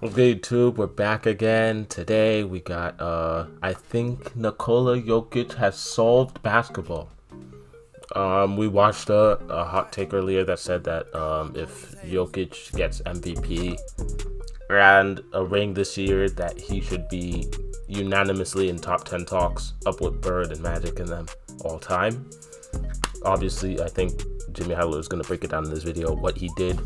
Okay, YouTube, we're back again. Today we got, I think Nikola Jokic has solved basketball. We watched a hot take earlier that said that if Jokic gets MVP and a ring this year, that he should be unanimously in top 10 talks, up with Bird and Magic in them all time. Obviously, I think JxmyHighroller is going to break it down in this video, what he did.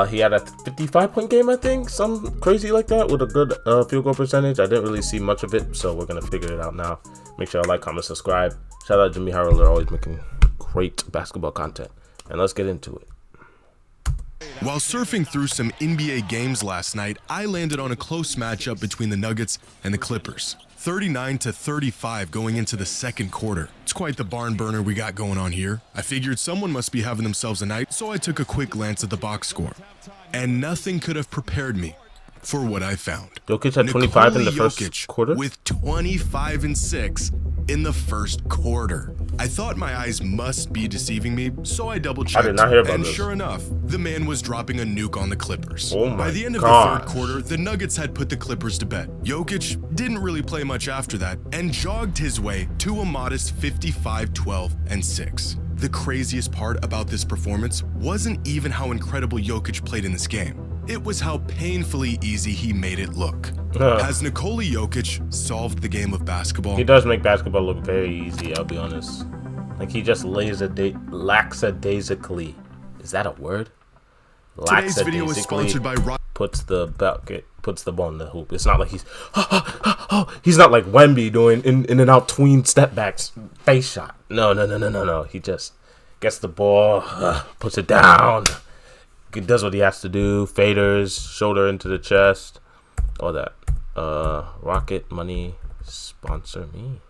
He had a 55-point game, I think, some crazy like that, with a good field goal percentage. I didn't really see much of it, so we're gonna figure it out now. Make sure to like, comment, subscribe. Shout out JxmyHighroller, always making great basketball content. And let's get into it. While surfing through some NBA games last night, I landed on a close matchup between the Nuggets and the Clippers. 39-35 going into the second quarter. It's quite the barn burner we got going on here. I figured someone must be having themselves a night, so I took a quick glance at the box score. And nothing could have prepared me for what I found. Jokic had 25 in the first quarter? With 25 and 6 in the first quarter. I thought my eyes must be deceiving me, so I double-checked. I did not hear about and this. Sure enough, the man was dropping a nuke on the Clippers. Oh my By the end of gosh. the third quarter, the Nuggets had put the Clippers to bed. Jokic didn't really play much after that and jogged his way to a modest 55, 12, and 6. The craziest part about this performance wasn't even how incredible Jokic played in this game. It was how painfully easy he made it look. Has Nikola Jokic solved the game of basketball? He does make basketball look very easy, I'll be honest. Like, he just lackadaisically. Is that a word? Today's video is sponsored by puts the ball in the hoop. It's not like he's not like Wemby doing in and out tween step backs face shot. No. He just gets the ball, puts it down. He does what he has to do. Faders, shoulder into the chest, all that. Rocket Money sponsor me.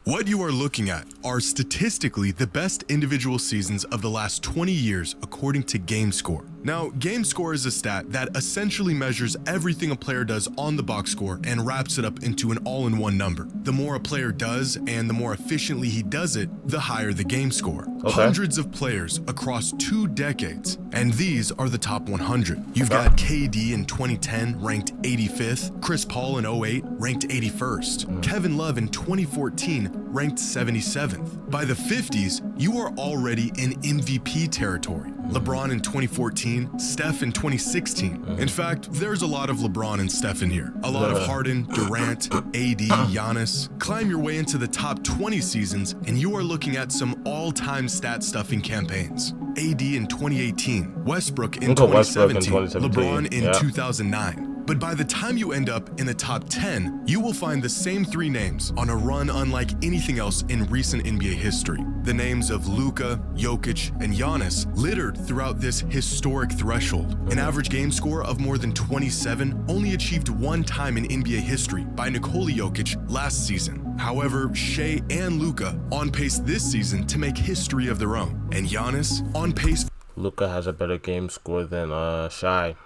What you are looking at are statistically the best individual seasons of the last 20 years according to GameScore. Now, GameScore is a stat that essentially measures everything a player does on the box score and wraps it up into an all-in-one number. The more a player does and the more efficiently he does it, the higher the game score. Okay. Hundreds of players across 2 decades, and these are the top 100. You've got KD in 2010 ranked 85th, Chris Paul in 08 ranked 81st, Kevin Love in 2014 ranked 77th. By the 50s, you are already in MVP territory. LeBron in 2014, Steph in 2016. In fact, there's a lot of LeBron and Steph in here. A lot of Harden, Durant, AD, Giannis. Climb your way into the top 20 seasons, and you are looking at some all-time stat-stuffing campaigns. AD in 2018, Westbrook in 2017, LeBron in 2009. But by the time you end up in the top 10, you will find the same 3 names on a run unlike anything else in recent NBA history. The names of Luka, Jokic, and Giannis littered throughout this historic threshold. An average game score of more than 27 only achieved 1 time in NBA history by Nikola Jokic last season. However, Shea and Luka on pace this season to make history of their own. And Giannis on pace. Luka has a better game score than Shai.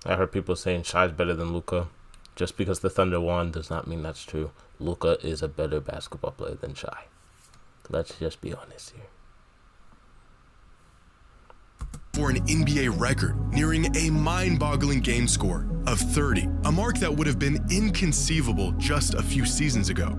I heard people saying Shai's better than Luka. Just because the Thunder won does not mean that's true. Luka is a better basketball player than Shai. Let's just be honest here. For an NBA record, nearing a mind-boggling game score of 30, a mark that would have been inconceivable just a few seasons ago.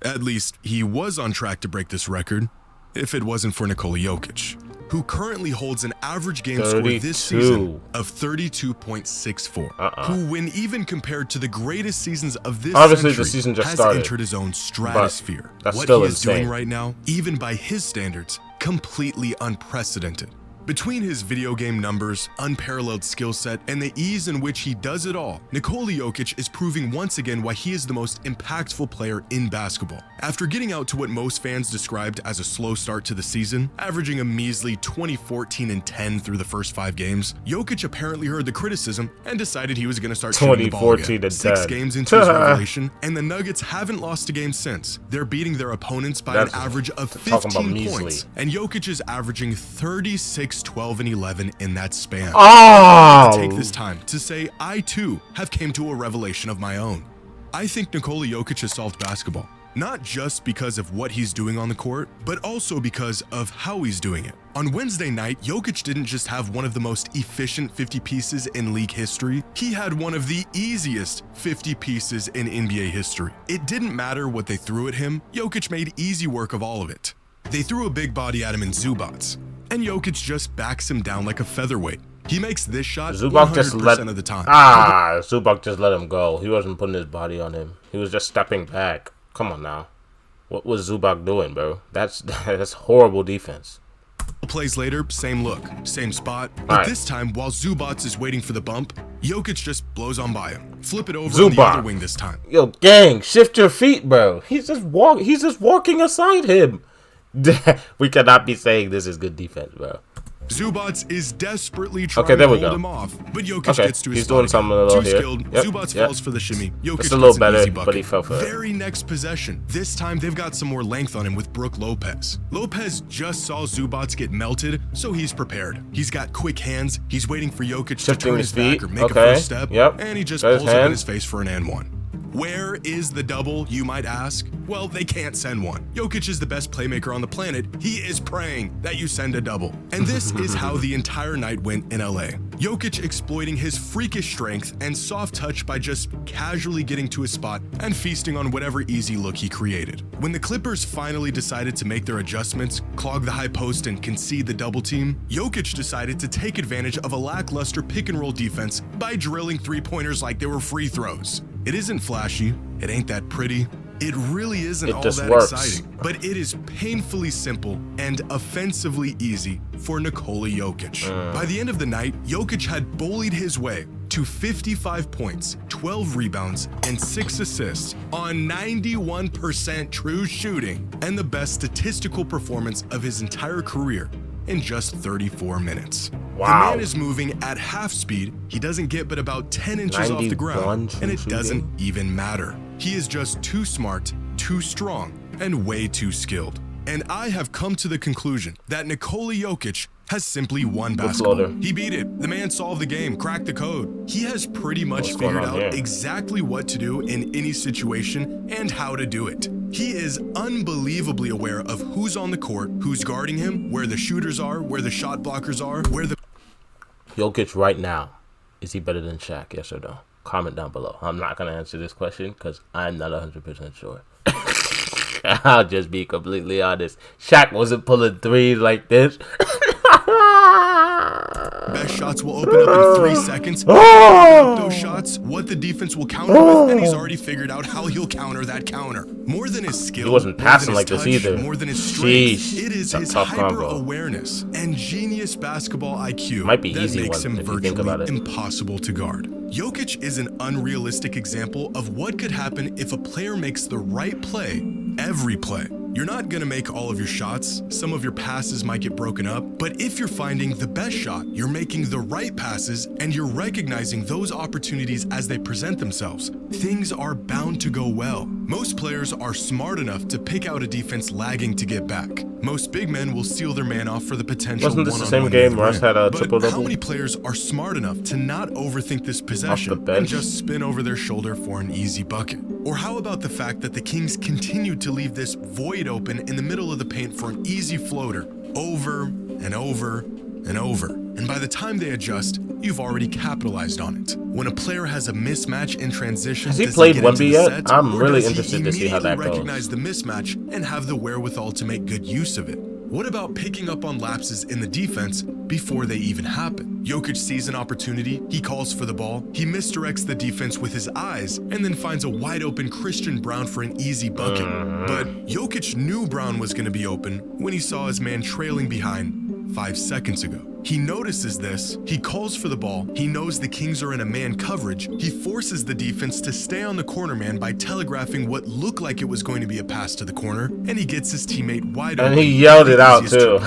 At least, he was on track to break this record, if it wasn't for Nikola Jokic, who currently holds an average game 32. score this season of 32.64, who, when even compared to the greatest seasons of this Obviously, century, the season just has started, entered his own stratosphere. that's What still he is insane. doing right now, even by his standards, completely unprecedented. Between his video game numbers, unparalleled skill set, and the ease in which he does it all, Nikola Jokic is proving once again why he is the most impactful player in basketball. After getting out to what most fans described as a slow start to the season, averaging a measly 20-14-10 through the first 5 games, Jokic apparently heard the criticism and decided he was going to start shooting the ball again. 6 games into his revelation, and the Nuggets haven't lost a game since. They're beating their opponents by an average of 15 points, and Jokic is averaging 36, 12, and 11 in that span. I take this time to say I too have came to a revelation of my own. I think Nikola Jokic has solved basketball. not just because of what he's doing on the court, but also because of how he's doing it. On Wednesday night, Jokic didn't just have one of the most efficient 50 pieces in league history, he had one of the easiest 50 pieces in NBA history. It didn't matter what they threw at him, Jokic made easy work of all of it. They threw a big body at him in Zubats, and Jokic just backs him down like a featherweight. He makes this shot Zubac 100% of the time. Zubac just let him go. He wasn't putting his body on him. He was just stepping back. Come on now. What was Zubac doing, bro? That's horrible defense. Plays later, same look, same spot, but this time, while Zubats is waiting for the bump, Jokic just blows on by him. Flip it over on the other wing this time. Yo, gang, shift your feet, bro. He's just walking aside him. We cannot be saying this is good defense, bro. Zubats is desperately trying to hold him off, but Jokic gets to his He's doing something a little Too here. skilled, Zubats falls for the shimmy. Jokic it's a little gets an better, easy bucket. but he fell for it. Very next possession. This time, they've got some more length on him with Brook Lopez. Lopez just saw Zubats get melted, so he's prepared. He's got quick hands. He's waiting for Jokic to turn his back or make a first step, and he just pulls up in his face for an and one. Where is the double, you might ask? Well, they can't send one. Jokic is the best playmaker on the planet. He is praying that you send a double. And this is how the entire night went in LA. Jokic exploiting his freakish strength and soft touch by just casually getting to his spot and feasting on whatever easy look he created. When the Clippers finally decided to make their adjustments, clog the high post and concede the double team, Jokic decided to take advantage of a lackluster pick and roll defense by drilling three-pointers like they were free throws. It isn't flashy, it ain't that pretty, it really isn't all that exciting, but it is painfully simple and offensively easy for Nikola Jokic. By the end of the night, Jokic had bullied his way to 55 points, 12 rebounds, and 6 assists on 91% true shooting, and the best statistical performance of his entire career in just 34 minutes. Wow. The man is moving at half speed. He doesn't get but about 10 inches off the ground, and it doesn't even matter. He is just too smart, too strong, and way too skilled. And I have come to the conclusion that Nikola Jokic has simply won basketball. He beat it. The man solved the game, cracked the code. He has pretty much figured out exactly what to do in any situation and how to do it. He is unbelievably aware of who's on the court, who's guarding him, where the shooters are, where the shot blockers are, where the... Jokic right now, is he better than Shaq, yes or no? Comment down below. I'm not going to answer this question because I'm not 100% sure. I'll just be completely honest. Shaq wasn't pulling threes like this. Best shots will open up in 3 seconds. Those shots, what the defense will counter with, and he's already figured out how he'll counter that counter. More than his skill, he wasn't passing like touch, this either. More than his strength, it is his hyper-awareness and genius basketball IQ that makes him virtually impossible to guard. Jokic is an unrealistic example of what could happen if a player makes the right play every play. You're not going to make all of your shots, some of your passes might get broken up, but if you're finding the best shot, you're making the right passes, and you're recognizing those opportunities as they present themselves, things are bound to go well. Most players are smart enough to pick out a defense lagging to get back. Most big men will seal their man off for the potential one-on-one. Wasn't this the same game Russ had a triple-double? How many players are smart enough to not overthink this possession and just spin over their shoulder for an easy bucket? Or how about the fact that the Kings continued to leave this void open in the middle of the paint for an easy floater over and over and over? And by the time they adjust, you've already capitalized on it. When a player has a mismatch in transition, has he played 1B yet? I'm really interested to see how that goes. Recognize the mismatch and have the wherewithal to make good use of it. What about picking up on lapses in the defense before they even happen? Jokic sees an opportunity, he calls for the ball, he misdirects the defense with his eyes, and then finds a wide open Christian Brown for an easy bucket. But Jokic knew Brown was going to be open when he saw his man trailing behind 5 seconds ago. He notices this, he calls for the ball, he knows the Kings are in a man coverage, he forces the defense to stay on the corner man by telegraphing what looked like it was going to be a pass to the corner, and he gets his teammate wide open. And he yelled it out too.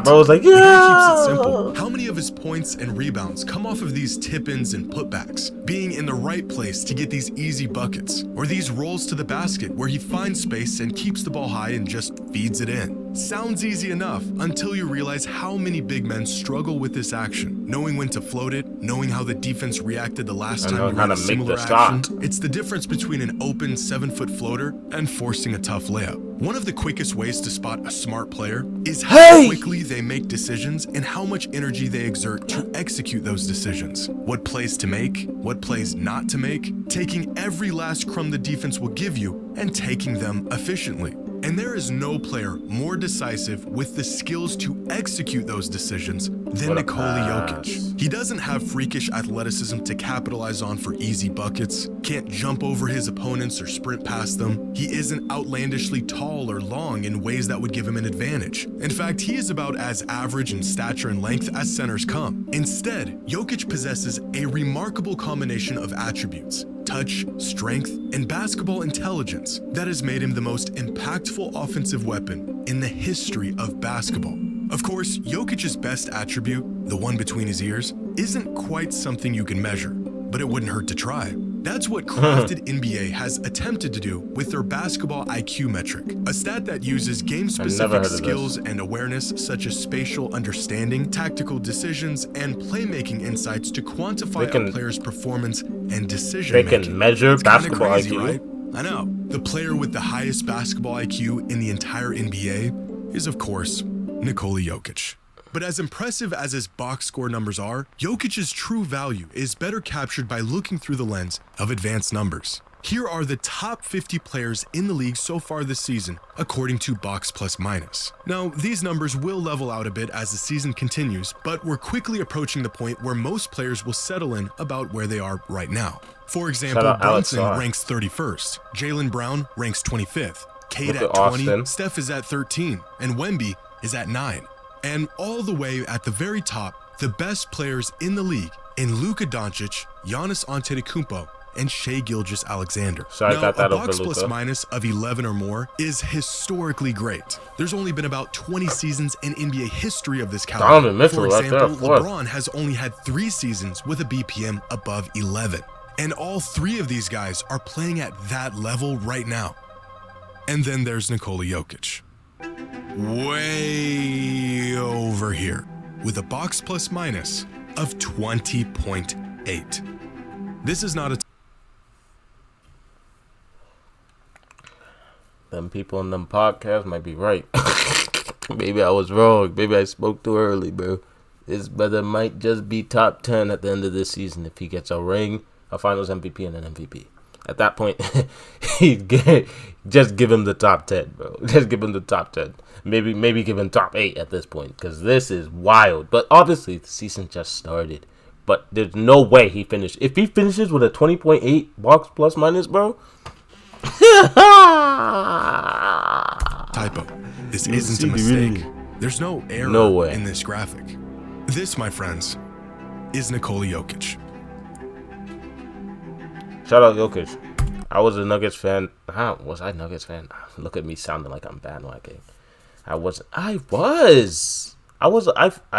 Bro was like, yeah! He keeps it simple. How many of his points and rebounds come off of these tip-ins and putbacks, being in the right place to get these easy buckets, or these rolls to the basket where he finds space and keeps the ball high and just feeds it in? Sounds easy enough until you realize how many big men struggle struggle with this action, knowing when to float it, knowing how the defense reacted the last time you ran a similar action. It's the difference between an open 7-foot floater and forcing a tough layup. One of the quickest ways to spot a smart player is how quickly they make decisions and how much energy they exert to execute those decisions. What plays to make, what plays not to make, taking every last crumb the defense will give you and taking them efficiently. And there is no player more decisive with the skills to execute those decisions than Nikola Jokic. He doesn't have freakish athleticism to capitalize on for easy buckets, can't jump over his opponents or sprint past them. He isn't outlandishly tall or long in ways that would give him an advantage. In fact, he is about as average in stature and length as centers come. Instead, Jokic possesses a remarkable combination of attributes: touch, strength, and basketball intelligence that has made him the most impactful offensive weapon in the history of basketball. Of course, Jokic's best attribute, the one between his ears, isn't quite something you can measure, but it wouldn't hurt to try. That's what Crafted NBA has attempted to do with their basketball IQ metric, a stat that uses game-specific skills and awareness such as spatial understanding, tactical decisions, and playmaking insights to quantify a player's performance and decision-making. They can measure basketball crazy, IQ? right? I know. The player with the highest basketball IQ in the entire NBA is, of course, Nikola Jokic. But as impressive as his box score numbers are, Jokic's true value is better captured by looking through the lens of advanced numbers. Here are the top 50 players in the league so far this season, according to Box Plus Minus. Now, these numbers will level out a bit as the season continues, but we're quickly approaching the point where most players will settle in about where they are right now. For example, Brunson ranks 31st, Jaylen Brown ranks 25th, Cade at 20, Steph is at 13, and Wemby is at 9. And all the way at the very top, the best players in the league in Luka Doncic, Giannis Antetokounmpo, and Shai Gilgeous-Alexander. Now, a box plus minus of 11 or more is historically great. There's only been about 20 seasons in NBA history of this caliber. For example, LeBron has only had 3 seasons with a BPM above 11. And all 3 of these guys are playing at that level right now. And then there's Nikola Jokic, way over here, with a box plus minus of 20.8. This is not a them people in them podcasts might be right. Maybe I was wrong. Maybe I spoke too early, bro. This brother might just be top 10 at the end of this season if he gets a ring, a Finals MVP, and an MVP. At that point, just give him the top 10, bro. Just give him the top 10. Maybe give him top 8 at this point, because this is wild. But obviously, the season just started. But there's no way he finished. If he finishes with a 20.8 box plus minus, bro. Typo. This isn't a mistake. There's no error in this graphic. This, my friends, is Nikola Jokic. Shout out Jokic. I was a Nuggets fan. How was I Nuggets fan? Look at me sounding like I'm bandwagoning. I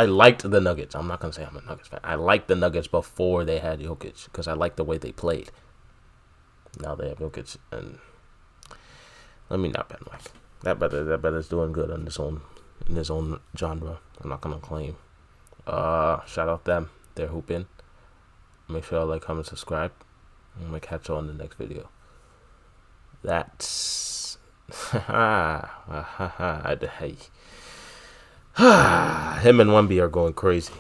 liked the Nuggets. I'm not gonna say I'm a Nuggets fan. I liked the Nuggets before they had Jokic because I liked the way they played. Now they have Jokic, and let me not bandwagon. That brother's doing good in his own genre. I'm not gonna claim. Shout out them. They're hooping. Make sure y'all like, comment, subscribe. I'm gonna catch you on the next video. That's him and Wemby are going crazy.